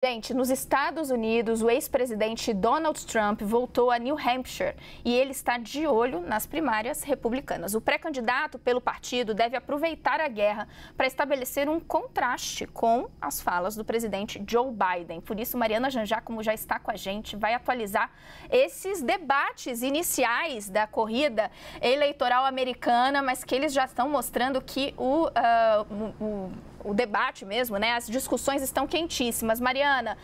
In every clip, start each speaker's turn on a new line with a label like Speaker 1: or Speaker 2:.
Speaker 1: Gente, nos Estados Unidos, o ex-presidente Donald Trump voltou a New Hampshire e ele está de olho nas primárias republicanas. O pré-candidato pelo partido deve aproveitar a guerra para estabelecer um contraste com as falas do presidente Joe Biden. Por isso, Mariana Janjá, como já está com a gente, vai atualizar esses debates iniciais da corrida eleitoral americana, mas que eles já estão mostrando que o debate mesmo, né? As discussões estão quentíssimas. Mariana,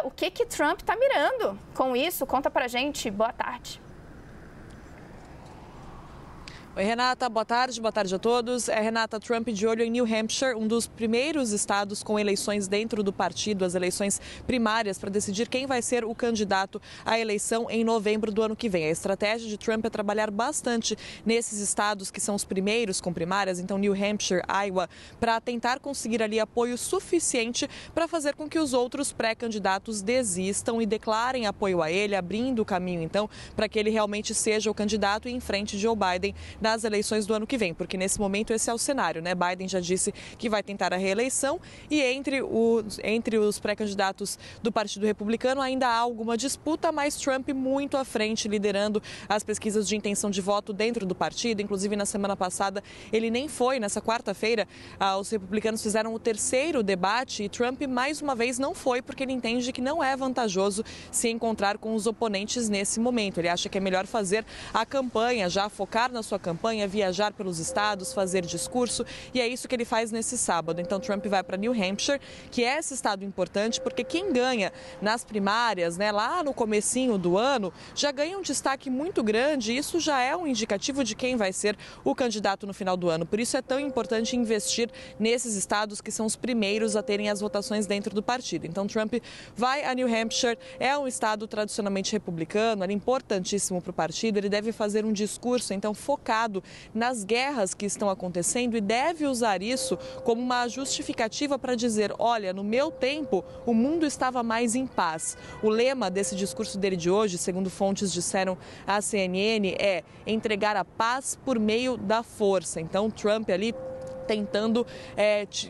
Speaker 1: o que Trump está mirando com isso? Conta pra gente. Boa tarde.
Speaker 2: Oi, Renata, boa tarde a todos. Renata, Trump de olho em New Hampshire, um dos primeiros estados com eleições dentro do partido, as eleições primárias para decidir quem vai ser o candidato à eleição em novembro do ano que vem. A estratégia de Trump é trabalhar bastante nesses estados que são os primeiros com primárias, então New Hampshire, Iowa, para tentar conseguir ali apoio suficiente para fazer com que os outros pré-candidatos desistam e declarem apoio a ele, abrindo o caminho, então, para que ele realmente seja o candidato e enfrente Joe Biden nas eleições do ano que vem, porque nesse momento esse é o cenário, né? Biden já disse que vai tentar a reeleição e entre os pré-candidatos do Partido Republicano ainda há alguma disputa, mas Trump muito à frente, liderando as pesquisas de intenção de voto dentro do partido. Inclusive, na semana passada, ele nem foi. Nessa quarta-feira, os republicanos fizeram o terceiro debate e Trump, mais uma vez, não foi, porque ele entende que não é vantajoso se encontrar com os oponentes nesse momento. Ele acha que é melhor fazer a campanha, já focar na sua campanha, viajar pelos estados, fazer discurso, e é isso que ele faz nesse sábado. Então Trump vai para New Hampshire, que é esse estado importante, porque quem ganha nas primárias, né, lá no comecinho do ano, já ganha um destaque muito grande, e isso já é um indicativo de quem vai ser o candidato no final do ano. Por isso é tão importante investir nesses estados que são os primeiros a terem as votações dentro do partido. Então Trump vai a New Hampshire, é um estado tradicionalmente republicano, era importantíssimo para o partido, ele deve fazer um discurso, então, focado nas guerras que estão acontecendo e deve usar isso como uma justificativa para dizer, olha, no meu tempo o mundo estava mais em paz. O lema desse discurso dele de hoje, segundo fontes disseram à CNN, é entregar a paz por meio da força. Então Trump ali tentando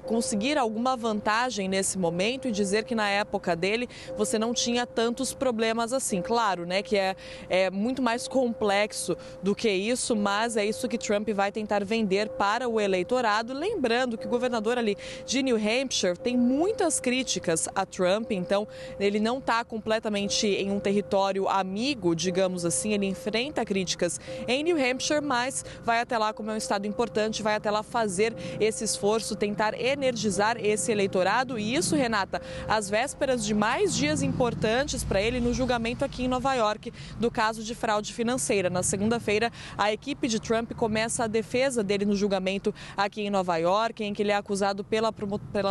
Speaker 2: conseguir alguma vantagem nesse momento e dizer que na época dele você não tinha tantos problemas assim. Claro, né, que é muito mais complexo do que isso, mas é isso que Trump vai tentar vender para o eleitorado. Lembrando que o governador ali de New Hampshire tem muitas críticas a Trump, então ele não está completamente em um território amigo, digamos assim, ele enfrenta críticas em New Hampshire, mas vai até lá, como é um estado importante, vai até lá fazer esse esforço, tentar energizar esse eleitorado. E isso, Renata, às vésperas de mais dias importantes para ele no julgamento aqui em Nova York do caso de fraude financeira. Na segunda-feira, a equipe de Trump começa a defesa dele no julgamento aqui em Nova York, em que ele é acusado pela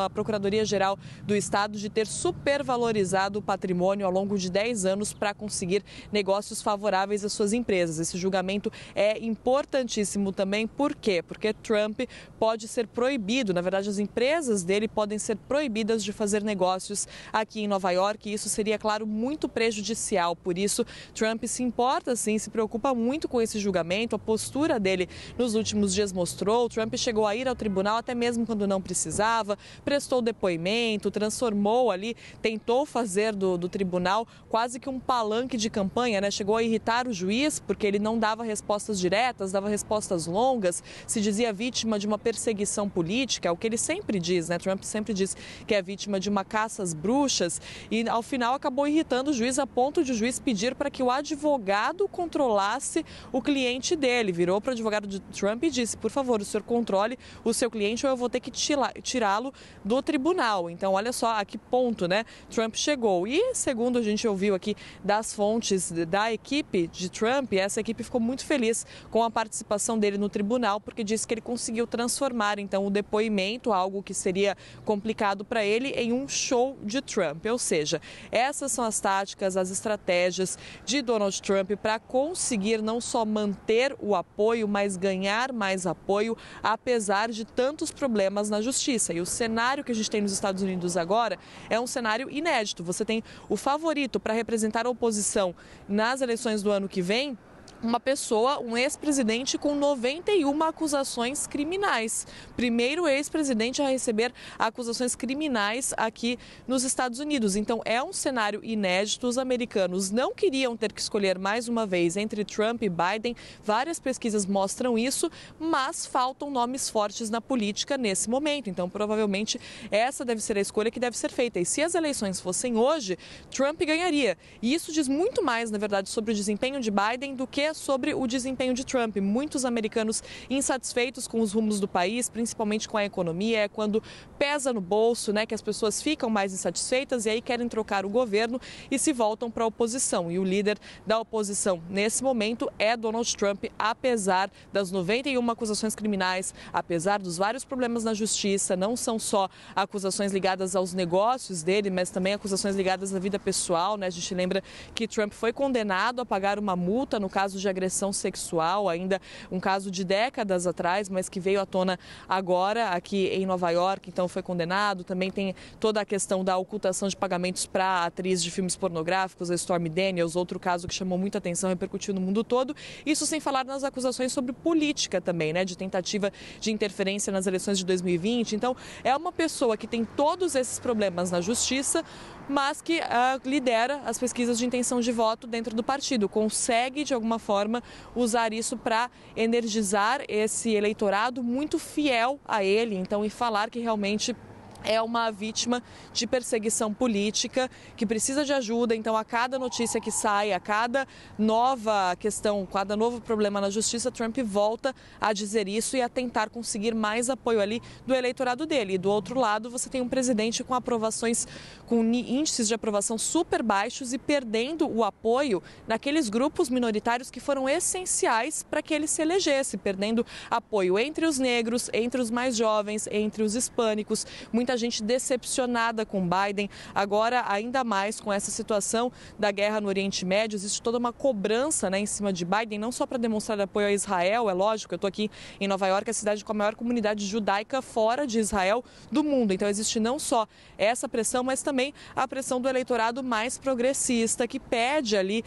Speaker 2: Procuradoria-Geral do Estado de ter supervalorizado o patrimônio ao longo de 10 anos para conseguir negócios favoráveis às suas empresas. Esse julgamento é importantíssimo também. Por quê? Porque Trump pode ser proibido, na verdade as empresas dele podem ser proibidas de fazer negócios aqui em Nova York e isso seria, claro, muito prejudicial. Por isso, Trump se importa sim, se preocupa muito com esse julgamento, a postura dele nos últimos dias mostrou. Trump chegou a ir ao tribunal até mesmo quando não precisava, prestou depoimento, transformou ali, tentou fazer do tribunal quase que um palanque de campanha, né? Chegou a irritar o juiz porque ele não dava respostas diretas, dava respostas longas, se dizia vítima de uma perseguição política, é o que ele sempre diz, né? Trump sempre diz que é vítima de uma caça às bruxas e ao final acabou irritando o juiz a ponto de o juiz pedir para que o advogado controlasse o cliente dele. Virou para o advogado de Trump e disse, por favor, o senhor controle o seu cliente ou eu vou ter que tirá-lo do tribunal. Então, olha só a que ponto, né, Trump chegou. E, segundo a gente ouviu aqui das fontes da equipe de Trump, essa equipe ficou muito feliz com a participação dele no tribunal, porque disse que ele conseguiu transformar, então, o depoimento, algo que seria complicado para ele, em um show de Trump. Ou seja, essas são as táticas, as estratégias de Donald Trump para conseguir não só manter o apoio, mas ganhar mais apoio, apesar de tantos problemas na justiça. E o cenário que a gente tem nos Estados Unidos agora é um cenário inédito. Você tem o favorito para representar a oposição nas eleições do ano que vem uma pessoa, um ex-presidente com 91 acusações criminais. Primeiro ex-presidente a receber acusações criminais aqui nos Estados Unidos. Então é um cenário inédito. Os americanos não queriam ter que escolher mais uma vez entre Trump e Biden. Várias pesquisas mostram isso, mas faltam nomes fortes na política nesse momento. Então provavelmente essa deve ser a escolha que deve ser feita. E se as eleições fossem hoje, Trump ganharia. E isso diz muito mais, na verdade, sobre o desempenho de Biden do que sobre o desempenho de Trump. Muitos americanos insatisfeitos com os rumos do país, principalmente com a economia, é quando pesa no bolso, né, que as pessoas ficam mais insatisfeitas e aí querem trocar o governo e se voltam para a oposição. E o líder da oposição nesse momento é Donald Trump, apesar das 91 acusações criminais, apesar dos vários problemas na justiça. Não são só acusações ligadas aos negócios dele, mas também acusações ligadas à vida pessoal, né? A gente lembra que Trump foi condenado a pagar uma multa no caso de agressão sexual, ainda um caso de décadas atrás, mas que veio à tona agora aqui em Nova York, então foi condenado. Também tem toda a questão da ocultação de pagamentos para a atriz de filmes pornográficos, a Stormy Daniels, outro caso que chamou muita atenção, repercutiu no mundo todo. Isso sem falar nas acusações sobre política também, né, de tentativa de interferência nas eleições de 2020. Então, é uma pessoa que tem todos esses problemas na justiça, mas que lidera as pesquisas de intenção de voto dentro do partido. Consegue, de alguma forma, usar isso para energizar esse eleitorado muito fiel a ele, então, e falar que realmente é uma vítima de perseguição política, que precisa de ajuda. Então, a cada notícia que sai, a cada nova questão, cada novo problema na justiça, Trump volta a dizer isso e a tentar conseguir mais apoio ali do eleitorado dele. E do outro lado, você tem um presidente com aprovações, com índices de aprovação super baixos e perdendo o apoio naqueles grupos minoritários que foram essenciais para que ele se elegesse, perdendo apoio entre os negros, entre os mais jovens, entre os hispânicos. Muita gente decepcionada com Biden, agora ainda mais com essa situação da guerra no Oriente Médio. Existe toda uma cobrança, né, em cima de Biden, não só para demonstrar apoio a Israel, é lógico, eu estou aqui em Nova York, a cidade com a maior comunidade judaica fora de Israel do mundo. Então existe não só essa pressão, mas também a pressão do eleitorado mais progressista, que pede ali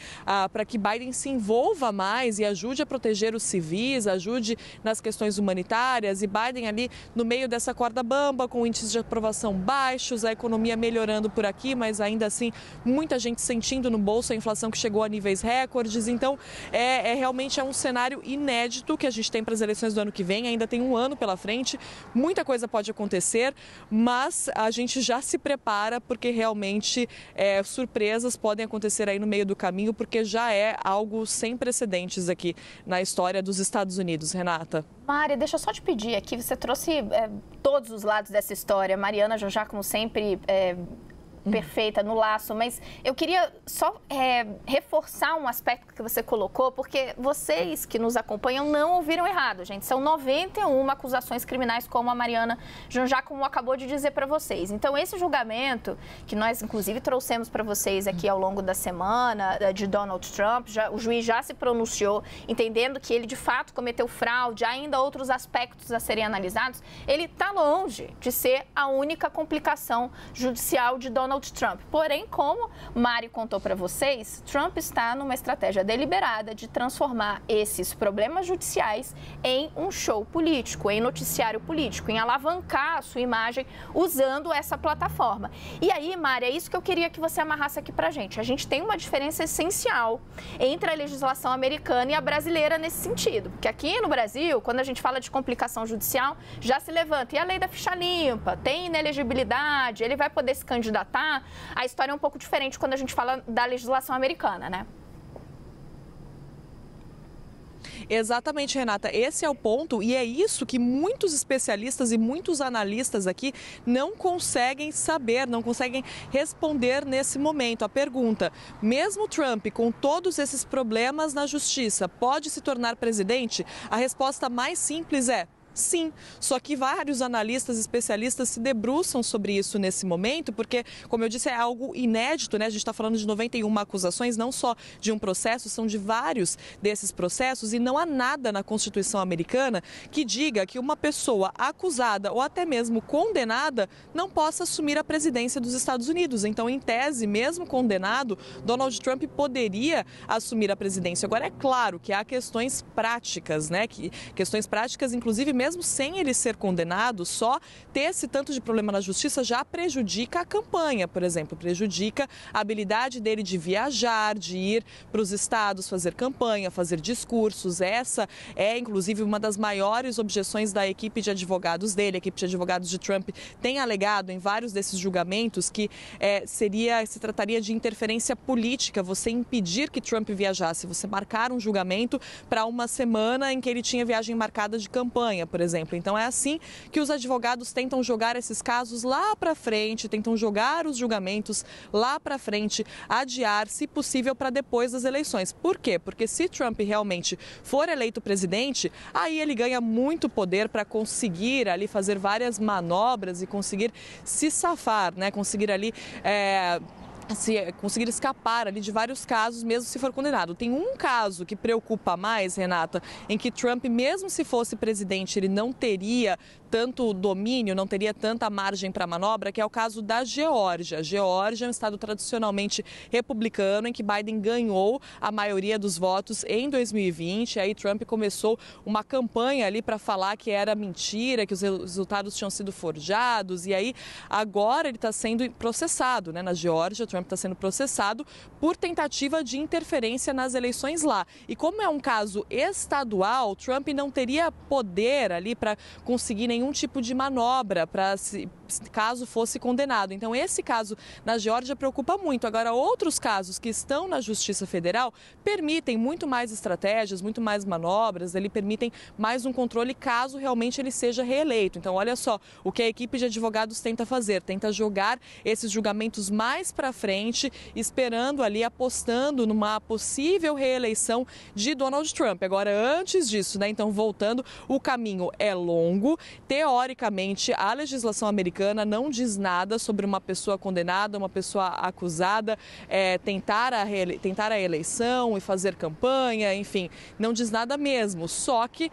Speaker 2: para que Biden se envolva mais e ajude a proteger os civis, ajude nas questões humanitárias. E Biden ali no meio dessa corda bamba, com índices de aprovação baixos, a economia melhorando por aqui, mas ainda assim muita gente sentindo no bolso a inflação que chegou a níveis recordes. Então realmente é um cenário inédito que a gente tem para as eleições do ano que vem. Ainda tem um ano pela frente, muita coisa pode acontecer, mas a gente já se prepara porque realmente surpresas podem acontecer aí no meio do caminho, porque já é algo sem precedentes aqui na história dos Estados Unidos. Renata.
Speaker 1: Mari, deixa eu só te pedir aqui, você trouxe todos os lados dessa história. Mariana já, como sempre, perfeita no laço, mas eu queria só reforçar um aspecto que você colocou, porque vocês que nos acompanham não ouviram errado, gente. São 91 acusações criminais, como a Mariana Janjacomo acabou de dizer para vocês. Então, esse julgamento, que nós, inclusive, trouxemos para vocês aqui ao longo da semana, de Donald Trump, o juiz já se pronunciou, entendendo que ele, de fato, cometeu fraude, há ainda outros aspectos a serem analisados. Ele está longe de ser a única complicação judicial de Donald Trump. Porém, como Mari contou para vocês, Trump está numa estratégia deliberada de transformar esses problemas judiciais em um show político, em noticiário político, em alavancar a sua imagem usando essa plataforma. E aí, Mari, é isso que eu queria que você amarrasse aqui pra gente. A gente tem uma diferença essencial entre a legislação americana e a brasileira nesse sentido. Porque aqui no Brasil, quando a gente fala de complicação judicial, já se levanta. E a lei da ficha limpa? Tem inelegibilidade? Ele vai poder se candidatar? A história é um pouco diferente quando a gente fala da legislação americana, né?
Speaker 2: Exatamente, Renata. Esse é o ponto e é isso que muitos especialistas e muitos analistas aqui não conseguem saber, não conseguem responder nesse momento. A pergunta, mesmo Trump com todos esses problemas na justiça, pode se tornar presidente? A resposta mais simples é Sim, só que vários analistas, especialistas se debruçam sobre isso nesse momento, porque, como eu disse, é algo inédito, né? A gente está falando de 91 acusações, não só de um processo, são de vários desses processos, e não há nada na Constituição americana que diga que uma pessoa acusada ou até mesmo condenada não possa assumir a presidência dos Estados Unidos. Então, em tese, mesmo condenado, Donald Trump poderia assumir a presidência. Agora, é claro que há questões práticas, né? Questões práticas, inclusive, mesmo sem ele ser condenado, só ter esse tanto de problema na justiça já prejudica a campanha, por exemplo, prejudica a habilidade dele de viajar, de ir para os estados, fazer campanha, fazer discursos. Essa é, inclusive, uma das maiores objeções da equipe de advogados dele. A equipe de advogados de Trump tem alegado em vários desses julgamentos que se trataria de interferência política, você impedir que Trump viajasse, você marcar um julgamento para uma semana em que ele tinha viagem marcada de campanha, por exemplo. Então é assim que os advogados tentam jogar esses casos lá para frente, tentam jogar os julgamentos lá para frente, adiar, se possível, para depois das eleições. Por quê? Porque se Trump realmente for eleito presidente, aí ele ganha muito poder para conseguir ali fazer várias manobras e conseguir se safar, né? Conseguir ali conseguir escapar ali de vários casos, mesmo se for condenado. Tem um caso que preocupa mais, Renata, em que Trump, mesmo se fosse presidente, ele não teria tanto domínio, não teria tanta margem para manobra, que é o caso da Geórgia. A Geórgia é um estado tradicionalmente republicano, em que Biden ganhou a maioria dos votos em 2020. Aí Trump começou uma campanha ali para falar que era mentira, que os resultados tinham sido forjados. E aí agora ele está sendo processado, né? Na Geórgia, Trump está sendo processado por tentativa de interferência nas eleições lá. E como é um caso estadual, Trump não teria poder ali para conseguir nenhum tipo de manobra caso fosse condenado. Então, esse caso na Geórgia preocupa muito. Agora, outros casos que estão na Justiça Federal permitem muito mais estratégias, muito mais manobras, permitem mais um controle caso realmente ele seja reeleito. Então, olha só o que a equipe de advogados tenta fazer, tenta jogar esses julgamentos mais para frente, esperando ali, apostando numa possível reeleição de Donald Trump. Agora, antes disso, né, então voltando, o caminho é longo. Teoricamente, a legislação americana não diz nada sobre uma pessoa condenada, uma pessoa acusada, tentar a eleição e fazer campanha, enfim, não diz nada mesmo. Só que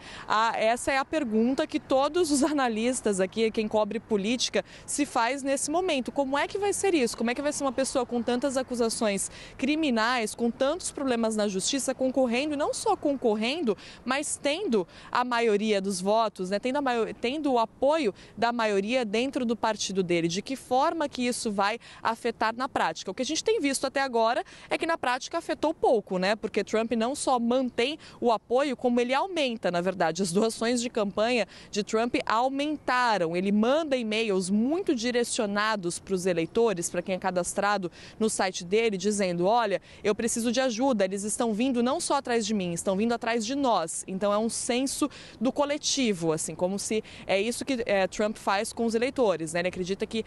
Speaker 2: essa é a pergunta que todos os analistas aqui, quem cobre política, se faz nesse momento. Como é que vai ser isso? Como é que vai ser uma pessoa com tantas acusações criminais, com tantos problemas na justiça, concorrendo, e não só concorrendo, mas tendo a maioria dos votos, né? Tendo o apoio da maioria dentro do partido dele? De que forma que isso vai afetar na prática? O que a gente tem visto até agora é que na prática afetou pouco, né? Porque Trump não só mantém o apoio, como ele aumenta, na verdade. As doações de campanha de Trump aumentaram. Ele manda e-mails muito direcionados para os eleitores, para quem é cadastrado no site dele, dizendo: olha, eu preciso de ajuda, eles estão vindo não só atrás de mim, estão vindo atrás de nós. Então é um senso do coletivo, assim, como se é isso que Trump faz com os eleitores, né? Ele acredita que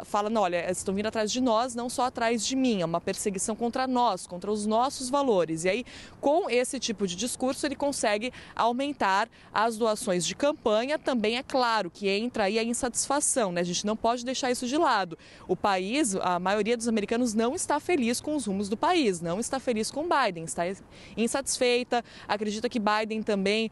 Speaker 2: fala, não, olha, eles estão vindo atrás de nós, não só atrás de mim, é uma perseguição contra nós, contra os nossos valores. E aí, com esse tipo de discurso, ele consegue aumentar as doações de campanha. Também é claro que entra aí a insatisfação, né? A gente não pode deixar isso de lado. O país, a maioria dos americanos não está feliz com os rumos do país, não está feliz com Biden, está insatisfeita, acredita que Biden também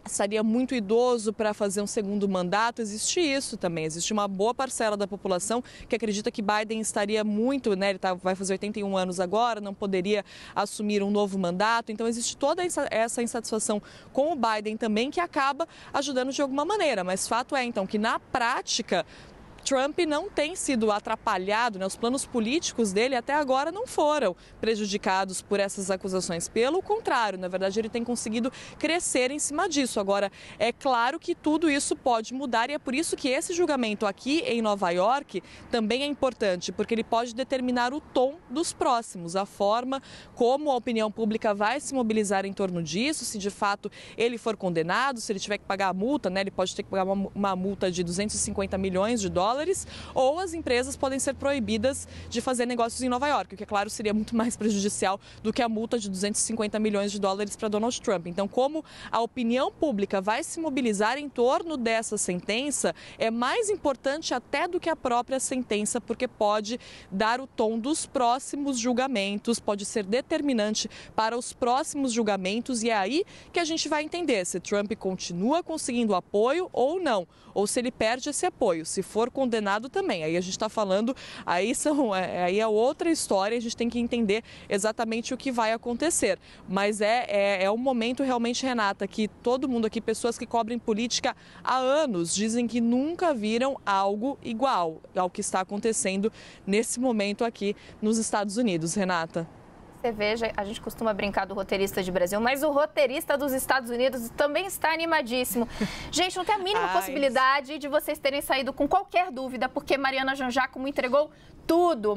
Speaker 2: estaria muito idoso para fazer um segundo mandato. Existe isso também, existe uma boa parcela da população que acredita que Biden estaria muito, né, ele vai fazer 81 anos agora, não poderia assumir um novo mandato. Então existe toda essa insatisfação com o Biden também, que acaba ajudando de alguma maneira, mas fato é então que na prática Trump não tem sido atrapalhado, né? Os planos políticos dele até agora não foram prejudicados por essas acusações. Pelo contrário, na verdade, ele tem conseguido crescer em cima disso. Agora, é claro que tudo isso pode mudar, e é por isso que esse julgamento aqui em Nova York também é importante, porque ele pode determinar o tom dos próximos, a forma como a opinião pública vai se mobilizar em torno disso, se de fato ele for condenado, se ele tiver que pagar a multa, né? Ele pode ter que pagar uma multa de $250 milhões, dólares, ou as empresas podem ser proibidas de fazer negócios em Nova York, o que, é claro, seria muito mais prejudicial do que a multa de 250 milhões de dólares para Donald Trump. Então, como a opinião pública vai se mobilizar em torno dessa sentença, é mais importante até do que a própria sentença, porque pode dar o tom dos próximos julgamentos, pode ser determinante para os próximos julgamentos, e é aí que a gente vai entender se Trump continua conseguindo apoio ou não, ou se ele perde esse apoio, se for condenado também. Aí a gente está falando, aí é outra história, a gente tem que entender exatamente o que vai acontecer. Mas é um momento realmente, Renata, que todo mundo aqui, pessoas que cobrem política há anos, dizem que nunca viram algo igual ao que está acontecendo nesse momento aqui nos Estados Unidos. Renata.
Speaker 1: Você veja, a gente costuma brincar do roteirista de Brasil, mas o roteirista dos Estados Unidos também está animadíssimo. Gente, não tem a mínima possibilidade de vocês terem saído com qualquer dúvida, porque Mariana Janjacomo entregou tudo.